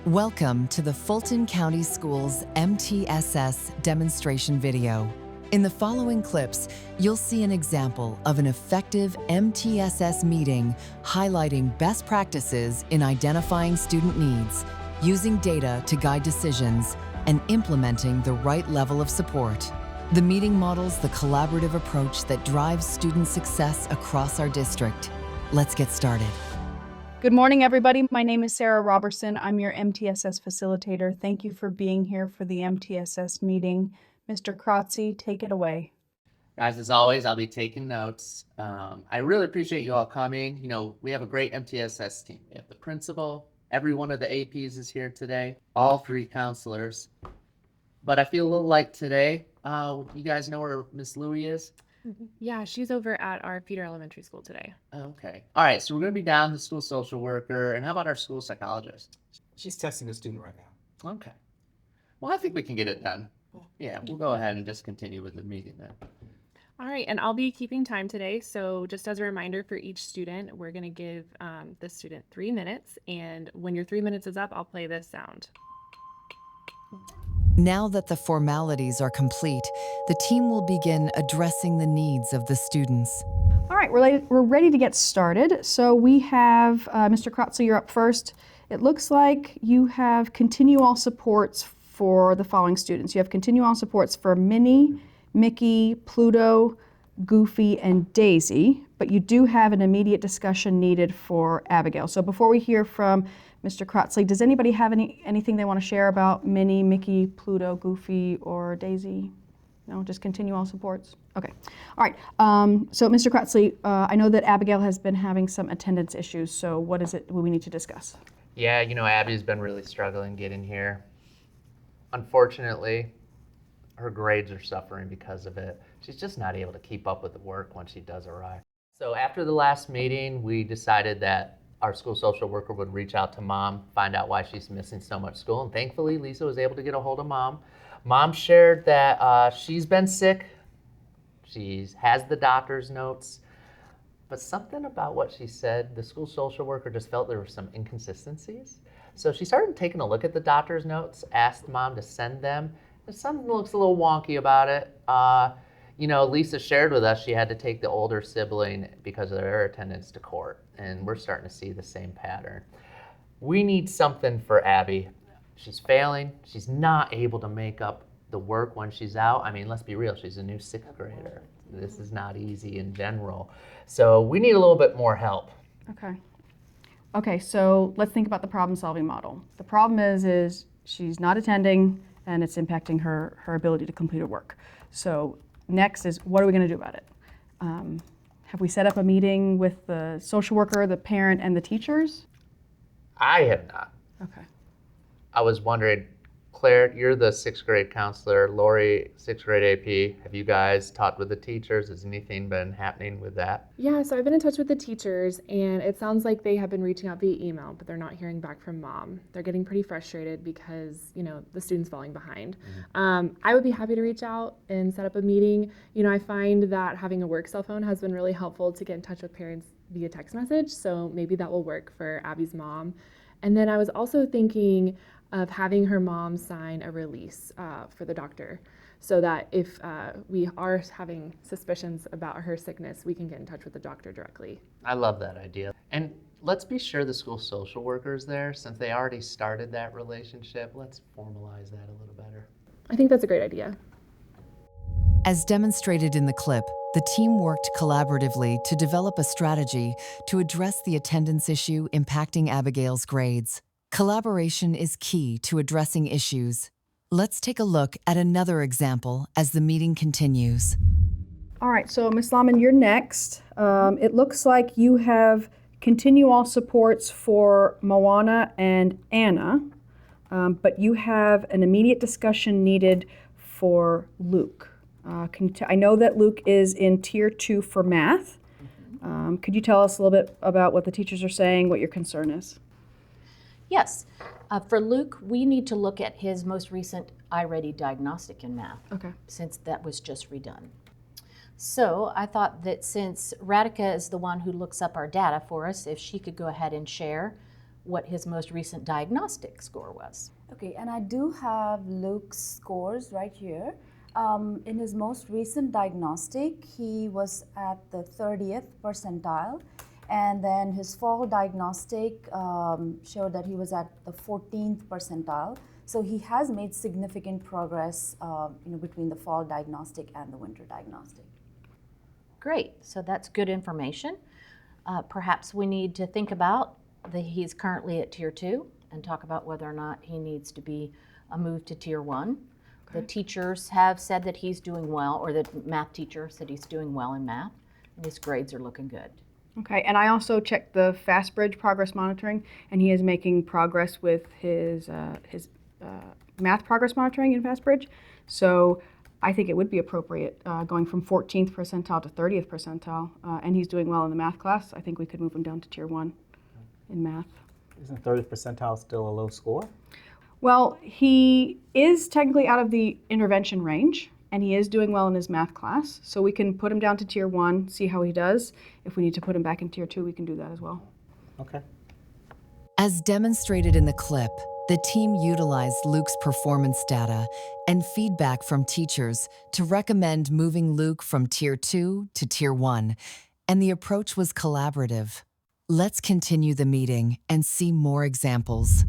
Welcome to the Fulton County Schools MTSS demonstration video. In the following clips, you'll see an example of an effective MTSS meeting highlighting best practices in identifying student needs, using data to guide decisions, and implementing the right level of support. The meeting models the collaborative approach that drives student success across our district. Let's get started. Good morning, everybody. My name is Sarah Robertson. I'm your MTSS facilitator. Thank you for being here for the MTSS meeting. Mr. Kratzy, take it away. Guys, as always, I'll be taking notes. I really appreciate you all coming. You know, we have a great MTSS team. We have the principal, every one of the APs is here today, all three counselors. But I feel a little like today, you guys know where Miss Louie is? Yeah, she's over at our feeder elementary school today. Okay. All right, so we're going to be down the school social worker. And how about our school psychologist? She's testing a student right now. Okay. Well, I think we can get it done. Yeah, we'll go ahead and just continue with the meeting then. All right, and I'll be keeping time today. So just as a reminder for each student, we're going to give the student 3 minutes. And when your 3 minutes is up, I'll play this sound. Now that the formalities are complete, the team will begin addressing the needs of the students. All right, we're ready to get started. So we have Mr. Kratzy, you're up first. It looks like you have continue all supports for the following students. You have continue all supports for Minnie, Mickey, Pluto, Goofy, and Daisy, but you do have an immediate discussion needed for Abigail. So before we hear from Mr. Kratzy, does anybody have anything they want to share about Minnie, Mickey, Pluto, Goofy, or Daisy? No, just continue all supports? Okay. All right. So Mr. Kratzy, I know that Abigail has been having some attendance issues, so what is it we need to discuss? Yeah, you know, Abby's been really struggling getting here. Unfortunately, her grades are suffering because of it. She's just not able to keep up with the work when she does arrive. So after the last meeting, we decided that our school social worker would reach out to mom, find out why she's missing so much school. And thankfully, Lisa was able to get a hold of mom. Mom shared that she's been sick. She has the doctor's notes. But something about what she said, the school social worker just felt there were some inconsistencies. So she started taking a look at the doctor's notes, asked mom to send them. And something looks a little wonky about it. You know, Lisa shared with us she had to take the older sibling because of their attendance to court. And we're starting to see the same pattern. We need something for Abby. She's failing. She's not able to make up the work when she's out. I mean, let's be real. She's a new 6th grader. This is not easy in general. So we need a little bit more help. Okay. Okay, so let's think about the problem-solving model. The problem is she's not attending, and it's impacting her ability to complete her work. So next is, what are we going to do about it? Have we set up a meeting with the social worker, the parent, and the teachers? I have not. Okay. I was wondering, Claire, you're the 6th grade counselor. Lori, 6th grade AP. Have you guys talked with the teachers? Has anything been happening with that? Yeah, so I've been in touch with the teachers, and it sounds like they have been reaching out via email, but they're not hearing back from mom. They're getting pretty frustrated because, you know, the student's falling behind. I would be happy to reach out and set up a meeting. You know, I find that having a work cell phone has been really helpful to get in touch with parents via text message, so maybe that will work for Abby's mom. And then I was also thinking of having her mom sign a release for the doctor so that if we are having suspicions about her sickness, we can get in touch with the doctor directly. I love that idea. And let's be sure the school social worker is there. Since they already started that relationship, let's formalize that a little better. I think that's a great idea. As demonstrated in the clip, the team worked collaboratively to develop a strategy to address the attendance issue impacting Abigail's grades. Collaboration is key to addressing issues. Let's take a look at another example as the meeting continues. All right, so Ms. Lahman, you're next. It looks like you have continue all supports for Moana and Anna, but you have an immediate discussion needed for Luke. I know that Luke is in Tier 2 for math. Could you tell us a little bit about what the teachers are saying, what your concern is? Yes. For Luke, we need to look at his most recent iReady diagnostic in math, since that was just redone. So I thought that since Radhika is the one who looks up our data for us, if she could go ahead and share what his most recent diagnostic score was. Okay, and I do have Luke's scores right here. In his most recent diagnostic, he was at the 30th percentile, and then his fall diagnostic showed that he was at the 14th percentile. So he has made significant progress between the fall diagnostic and the winter diagnostic. Great, so that's good information. Perhaps we need to think about that he's currently at Tier 2 and talk about whether or not he needs to be moved to Tier 1. Okay. The teachers have said that he's doing well, or the math teacher said he's doing well in math, and his grades are looking good. Okay, and I also checked the FastBridge progress monitoring, and he is making progress with his math progress monitoring in FastBridge. So I think it would be appropriate going from 14th percentile to 30th percentile, and he's doing well in the math class. I think we could move him down to Tier 1 in math. Isn't 30th percentile still a low score? Well, he is technically out of the intervention range, and he is doing well in his math class. So we can put him down to Tier 1, see how he does. If we need to put him back in Tier 2, we can do that as well. Okay. As demonstrated in the clip, the team utilized Luke's performance data and feedback from teachers to recommend moving Luke from Tier 2 to Tier 1, and the approach was collaborative. Let's continue the meeting and see more examples.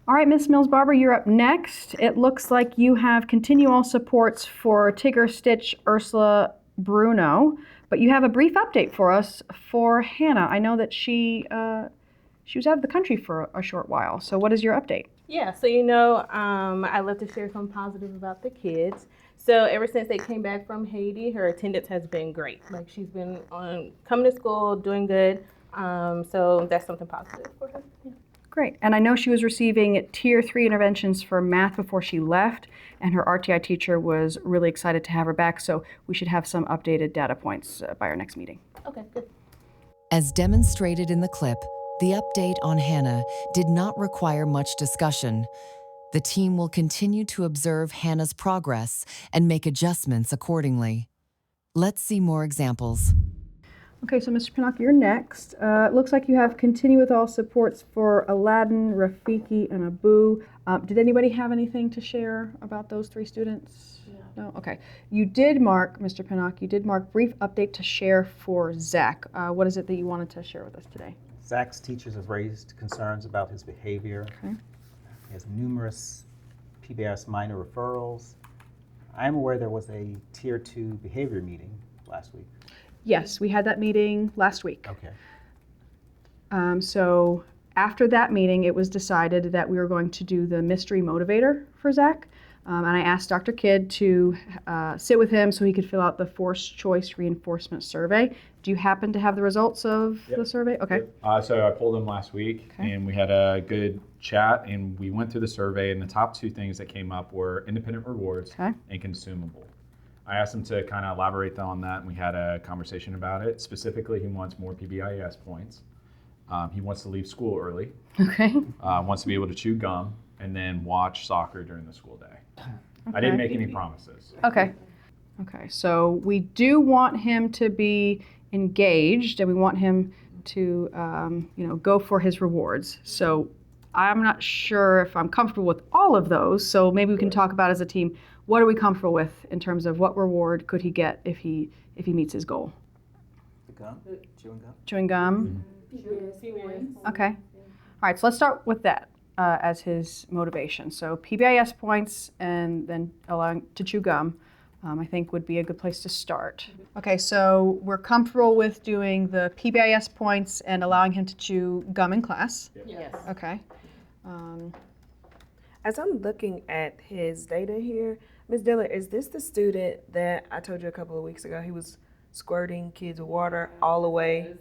All right, Ms. Mills-Barber, you're up next. It looks like you have continual supports for Tigger, Stitch, Ursula, Bruno, but you have a brief update for us for Hannah. I know that she was out of the country for a short while, so what is your update? Yeah, so I love to share something positive about the kids. So ever since they came back from Haiti, her attendance has been great. Like, she's been coming to school, doing good. So that's something positive for her. Yeah. Great. And I know she was receiving Tier 3 interventions for math before she left, and her RTI teacher was really excited to have her back, so we should have some updated data points by our next meeting. Okay, good. As demonstrated in the clip, the update on Hannah did not require much discussion. The team will continue to observe Hannah's progress and make adjustments accordingly. Let's see more examples. Okay, so Mr. Pinnock, you're next. It looks like you have continue with all supports for Aladdin, Rafiki, and Abu. Did anybody have anything to share about those three students? No? Okay. You did mark, Mr. Pinnock, brief update to share for Zach. What is it that you wanted to share with us today? Zach's teachers have raised concerns about his behavior. Okay. He has numerous PBS minor referrals. I am aware there was a Tier 2 behavior meeting last week. Yes, we had that meeting last week. Okay. So after that meeting, it was decided that we were going to do the mystery motivator for Zach. And I asked Dr. Kidd to sit with him so he could fill out the forced choice reinforcement survey. Do you happen to have the results of the survey? Okay. So I pulled him last week, and we had a good chat, and we went through the survey, and the top two things that came up were independent rewards and consumable. I asked him to kind of elaborate on that, and we had a conversation about it. Specifically, he wants more PBIS points. He wants to leave school early. Okay. Wants to be able to chew gum and then watch soccer during the school day. Okay. I didn't make any promises. Okay. Okay, so we do want him to be engaged, and we want him to, go for his rewards. So I'm not sure if I'm comfortable with all of those, so maybe we can talk about as a team, what are we comfortable with in terms of what reward could he get if he meets his goal? The gum? Chewing gum? Chewing gum? Mm-hmm. Okay. All right, so let's start with that as his motivation. So PBIS points and then allowing to chew gum, I think would be a good place to start. Okay, so we're comfortable with doing the PBIS points and allowing him to chew gum in class? Yes. Okay. As I'm looking at his data here, Ms. Diller, is this the student that I told you a couple of weeks ago he was squirting kids with water all the way,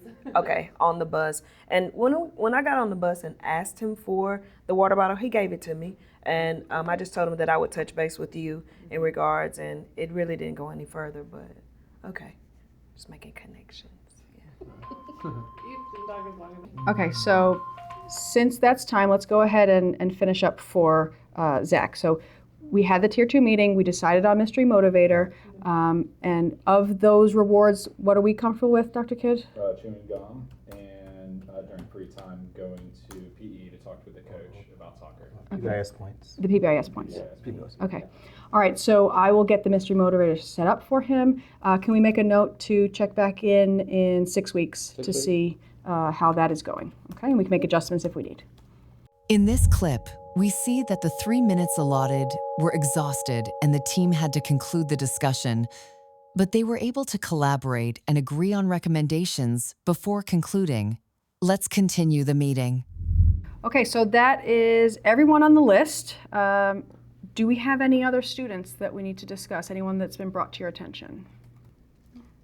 on the bus? And when I got on the bus and asked him for the water bottle, he gave it to me. And I just told him that I would touch base with you in regards, and it really didn't go any further, but okay. Just making connections. Yeah. Okay, so since that's time, let's go ahead and finish up for Zach. So we had the Tier 2 meeting, we decided on Mystery Motivator, and of those rewards, what are we comfortable with, Dr. Kidd? Chewing gum and during free time going to PE to talk with the coach about soccer. PBIS points. The PBIS points. PBIS. Okay. All right, so I will get the mystery motivator set up for him. Can we make a note to check back in 6 weeks to see how that is going? Okay, and we can make adjustments if we need. In this clip, we see that the 3 minutes allotted were exhausted and the team had to conclude the discussion, but they were able to collaborate and agree on recommendations before concluding. Let's continue the meeting. Okay, so that is everyone on the list. Do we have any other students that we need to discuss? Anyone that's been brought to your attention?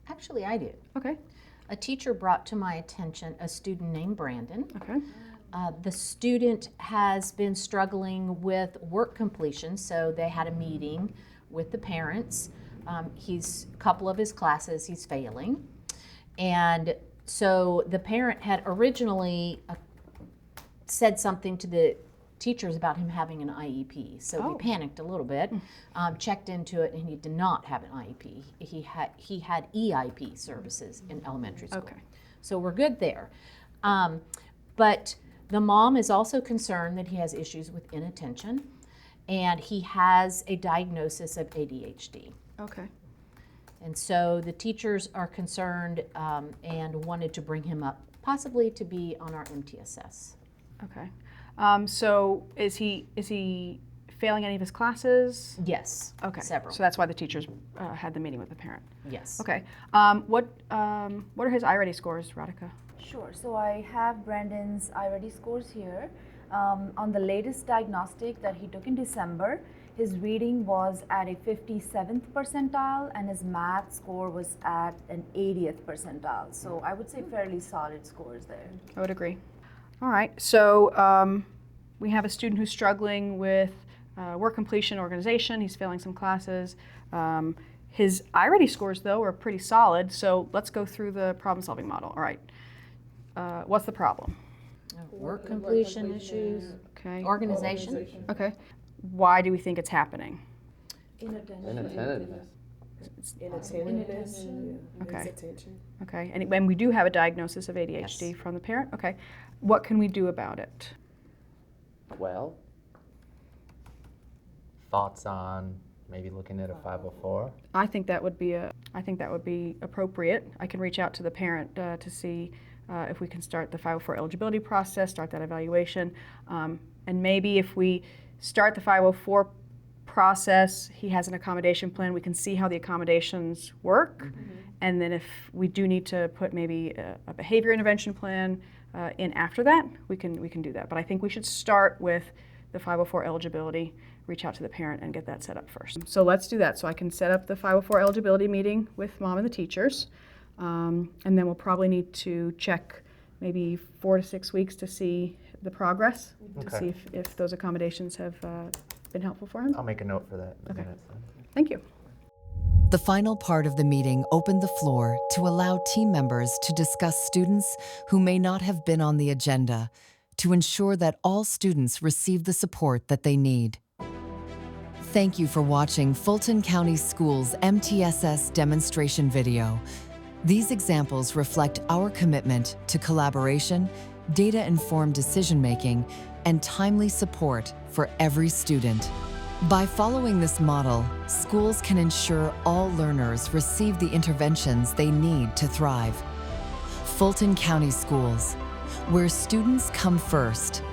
Actually, I do. Okay. A teacher brought to my attention a student named Brandon. Okay. The student has been struggling with work completion, so they had a meeting with the parents. He's a couple of his classes he's failing, and so the parent had originally said something to the teachers about him having an IEP. So we panicked a little bit, checked into it, and he did not have an IEP. He had EIP services in elementary school. Okay. So we're good there. But the mom is also concerned that he has issues with inattention, and he has a diagnosis of ADHD. Okay. And so the teachers are concerned and wanted to bring him up, possibly to be on our MTSS. Okay. So is he failing any of his classes? Yes. Okay. Several. So that's why the teachers had the meeting with the parent. Yes. Okay. What are his iReady scores, Radhika? Sure. So I have Brandon's iReady scores here. On the latest diagnostic that he took in December, his reading was at a 57th percentile and his math score was at an 80th percentile. So I would say fairly solid scores there. I would agree. All right. So we have a student who's struggling with work completion organization. He's failing some classes. His iReady scores, though, are pretty solid. So let's go through the problem-solving model. All right. What's the problem? Work completion issues. Okay. Organization. Okay. Why do we think it's happening? Inattentiveness. Okay. Okay. And we do have a diagnosis of ADHD from the parent. Okay. What can we do about it? Well, thoughts on maybe looking at a 504? I think that would be appropriate. I can reach out to the parent to see if we can start the 504 eligibility process, start that evaluation, and maybe if we start the 504 process, he has an accommodation plan, we can see how the accommodations work, and then if we do need to put maybe a behavior intervention plan in after that, we can do that. But I think we should start with the 504 eligibility, reach out to the parent and get that set up first. So let's do that. So I can set up the 504 eligibility meeting with mom and the teachers, and then we'll probably need to check maybe 4 to 6 weeks to see the progress, to see if those accommodations have been helpful for him. I'll make a note for that in a minute. Thank you. The final part of the meeting opened the floor to allow team members to discuss students who may not have been on the agenda, to ensure that all students receive the support that they need. Thank you for watching Fulton County Schools MTSS demonstration video. These examples reflect our commitment to collaboration, data-informed decision-making, and timely support for every student. By following this model, schools can ensure all learners receive the interventions they need to thrive. Fulton County Schools, where students come first